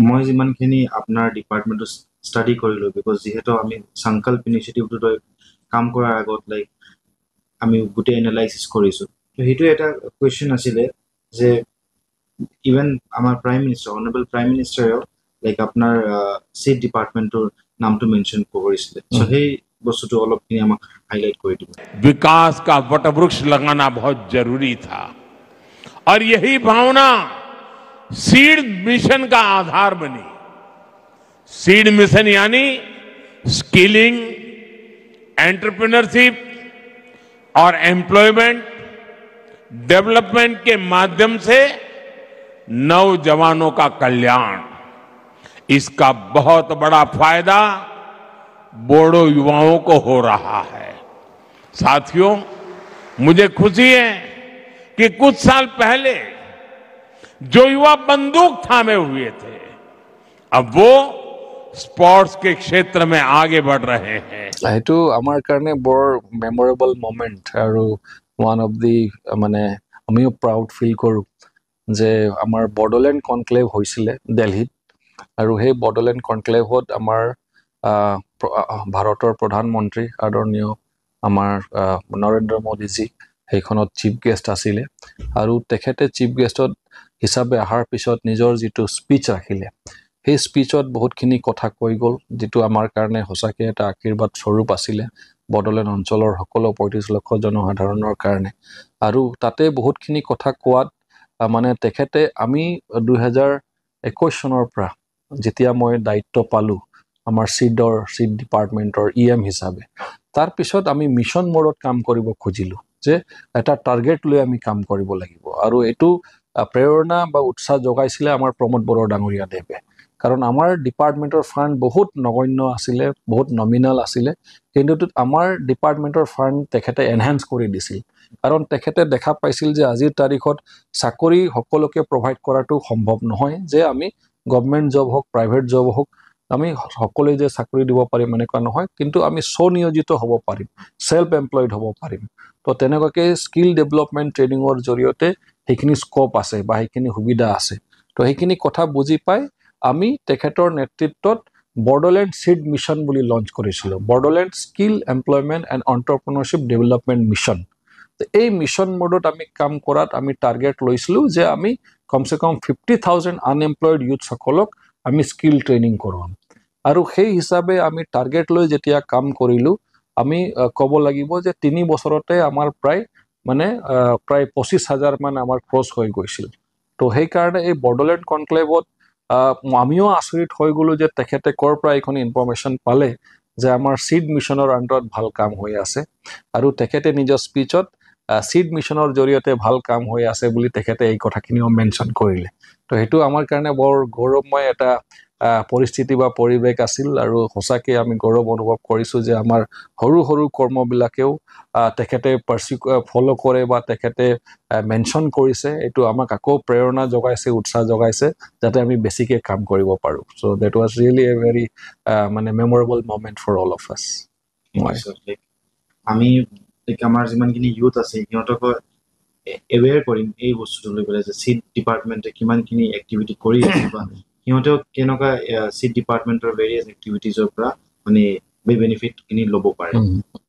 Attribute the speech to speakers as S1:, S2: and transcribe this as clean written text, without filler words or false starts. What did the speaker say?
S1: মই যিমানখিনি আপোনাৰ ডিপাৰ্টমেণ্টত ষ্টাডি কৰিলোঁ, বিকজ যিহেতু আমি সংকল্প ইনিচিয়েটিভটোত কাম কৰাৰ আগত আমি গোটেই এনালাইচিছ কৰিছোঁ, তো সেইটো এটা কুৱেশ্যন আছিলে যে ইভেন আমাৰ প্ৰাইম মিনিষ্টাৰ, অনাৰেবল প্ৰাইম মিনিষ্টাৰেও আপোনাৰ চিট ডিপাৰ্টমেণ্টৰ নামটো মেনশ্যন কৰিছিলে। চ' সেই বস্তুটো অলপখিনি আমাক হাইলাইট কৰি দিব।
S2: विकास का वटवृक्ष लगाना बहुत जरूरी था और यही भावना सीड मिशन का आधार बनी। सीड मिशन यानी स्किलिंग, एंटरप्रेन्योरशिप और एम्प्लॉयमेंट डेवलपमेंट के माध्यम से नौजवानों का कल्याण। इसका बहुत बड़ा फायदा बोडो युवाओं को हो रहा है। साथियों, मुझे खुशी है कि कुछ साल पहले जो युवा बंदूक थामे हुए थे, अब वो स्पोर्ट्स के क्षेत्र में आगे बढ़ रहे हैं।
S3: हेतु आमार कारणे बर मेमोरेबल मोमेंट और वन ऑफ दी माने आमिও प्राउड फील करूँ जे आमार बडोलैंड कनक्लेव होइसिले दिल्लीत और हे बडोलैंड कनक्लेवत आमार भारतर प्रधानमंत्री आदरणीय आमार नरेंद्र मोदी जी हेखनत चीफ गेस्ट आसिले और तेखेते चीफ गेस्टत हिसाबे आहार पिছত निजर जितु स्पीच राखिले। সেই স্পিচত বহুতখিনি কথা কৈ গ'ল, যেটো আমাৰ কাৰণে হসাকে এটা আশীৰ্বাদ স্বৰূপ আছিলে বডলেণ্ড অঞ্চলৰ সকলো 35 লাখ জনসাধাৰণৰ কাৰণে। আৰু তাতে বহুতখিনি কথা কোৱাত মানে তেখেতে আমি 2021 চনৰ পৰা যেতিয়া মই দায়িত্ব পালো আমাৰ সিড ডিপাৰ্টমেন্টৰ ইএম হিচাপে, তাৰ পিছত আমি মিশন মোডত কাম কৰিব খুজিলো যে এটা টাৰ্গেট লৈ আমি কাম কৰিব লাগিব। আৰু এটো প্ৰেৰণা বা উৎসাহ জগাইছিলে আমাৰ প্ৰমোদ বড়ো ডাঙৰীয়া দেৱে। कारण आमार डिपार्टमेंटर फांड बहुत नगण्य आसिले, बहुत नमिनाल आसिले, किन्तु आमार डिपार्टमेंटर फांड तेखेते एनहेन्स करि दिसिल। कारण तेखेते देखा पाइसिल जे आजिर तारिखत चाकरी सकलोके प्रोवाइड कराटो सम्भव নহয়, जे आमी गवर्नमेंट जॉब होक प्राइवेट जॉब होक आमी सकलोए जे चाकरी দিব পাৰিম এনেকুৱা নহয়, কিন্তু আমি স্বনিয়োজিত হ'ব পাৰিম, সেলফ এমপ্লয়েড হ'ব পাৰিম। তো তেনেকুৱাকে স্কিল ডেভেলপমেন্ট ট্ৰেনিংৰ জৰিয়তে হেখিনি স্কোপ আছে বা হেখিনি সুবিধা আছে। তো হেখিনি কথা বুজি পাই আমি তেখেতৰ নেতৃত্বত বডোলেণ্ড সিড মিশন বুলি লঞ্চ কৰিছিলো, Bodoland skill employment and entrepreneurship development mission. এই মিশন মোডত আমি কাম কৰাত আমি টাৰ্গেট লৈছিলো যে আমি কমসে কম 50,000 আনএমপ্লয়েড ইউথ সকলক আমি স্কিল ট্ৰেনিং কৰাম। আৰু সেই হিচাপে আমি টাৰ্গেট লৈ যেতিয়া কাম কৰিলো, আমি ক'ব লাগিব যে 3 বছৰতে আমাৰ প্ৰায় 25,000 মান আমাৰ ক্ৰছ হৈ গৈছিল। তো সেই কাৰণে এই বডোলেণ্ড কনক্লেভত আমিও আচৰিত হৈ গলো যে তেখেতে কৰ পৰা এখন ইনফৰমেশন পালে যে আমাৰ সিড মিশনৰ আণ্ডাৰত ভাল কাম হৈ আছে। আৰু তেখেতে নিজৰ স্পিচত সিড মিশনৰ জৰিয়তে ভাল কাম হৈ আছে বুলি তেখেতে এই কথাখিনিও মেনশ্যন কৰিলে। তো হেতু আমাৰ কাৰণে বৰ গৌৰৱময় এটা পৰিস্থিতি বা পৰিৱেশ আছিল। আৰু হসাকে আমি গৌৰৱ অনুভৱ কৰিছো যে আমাৰ সৰু সৰু কৰ্মবিলাকেও তেখেতে ফলো কৰে বা তেখেতে মেনশ্যন কৰিছে। এটো আমাক আকৌ প্ৰেৰণা জগাইছে, উৎসাহ জগাইছে যাতে আমি বেছিকে কাম কৰিব পাৰো। So that was really a very মানে memorable moment for all of us.
S1: আমি আমাৰ যিমানখিনি ইউথ আছে সিহঁতক এৱেৰ কৰিম এই বস্তুটো লৈ পেলাই যে সিড ডিপাৰ্টমেণ্টে কিমানখিনি এক্টিভিটি কৰি আছে বা সিহঁতেও কেনেকুৱা সিড ডিপাৰ্টমেণ্টৰ ভেৰিয়াছ এক্টিভিটিজৰ পৰা মানে বেনিফিটখিনি ল'ব পাৰে।